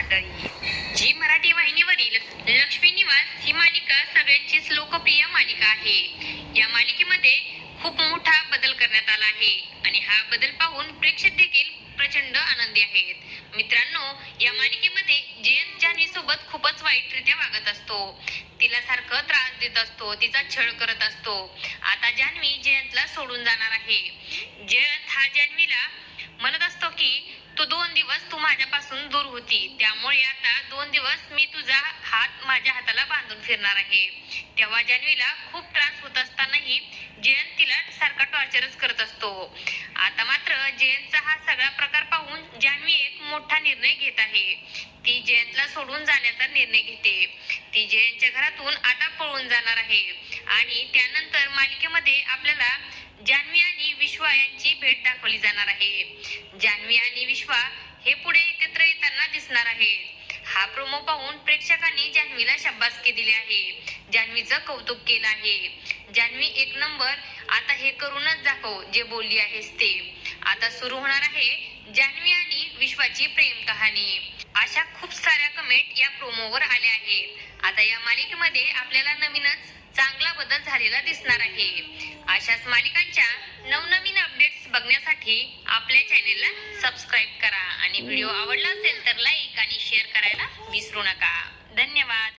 मंडळी, जी मराठी वाहिनीवरील लक्ष्मी निवास ही मालिका सगळ्यांचीच लोकप्रिय मालिका आहे. या मालिकेमध्ये खूप मोठा बदल करण्यात आला आहे आणि हा बदल पाहून प्रेक्षक देखील प्रचंड आनंदी आहेत. मित्रांनो, या मालिकेमध्ये जयंत जान्हवी सोबत खूपच वाईटरित्या वागत असतो. तिला सारखं त्रास देत असतो, तिचा छळ करत असतो. आता जान्हवी जयंतला सोडून जाणार आहे. जयंत हा जान्हवीला म्हणत असतो की तू 2 दिवस तू माझ्यापासून दूर होती, त्यामुळे आता 2 दिवस मी तुझा हात माझ्या हाताला बांधून फिरणार आहे. तेव्हा जान्हवीला खूप त्रास होत असतानाही जयंत तिला सारखा टॉर्चरच करत असतो. आता मात्र जयंतचा हा सगळा प्रकार पाहून जान्हवी एक मोठा निर्णय घेत आहे. ती जयंतला सोडून जाण्याचा निर्णय घेते. ती जयंतच्या घरातून आता पळून जाणार आहे आणि त्यानंतर मालिकेमध्ये आपल्याला जान्हवी आणि विश्वा यांची भेट दाखवली जाणार आहे. जान्हवी आणि विश्वा हे पुढे एकत्र येताना दिसणार आहेत. हा प्रोमो पाहून प्रेक्षकांनी जान्हवीला शाबासकी दिली आहे. जान्हवीचं कौतुक केलं आहे. जान्हवी एक नंबर, आता हे करूनच दाखव जे बोलली आहेस ते. आता सुरू होणार आहे जान्हवी आणि विश्वाची प्रेम कहाणी. अशा खूप साऱ्या कमेंट या प्रोमोवर आल्या आहेत. आता या मालिकेमध्ये आपल्याला नवीनच चांगला बदल झालेला दिसणार आहे. अशाच मालिकांच्या नवनवीन अपडेट्स बघण्यासाठी आपल्या चॅनेलला सबस्क्राईब करा आणि व्हिडिओ आवडला असेल तर लाईक आणि शेअर करायला विसरू नका. धन्यवाद.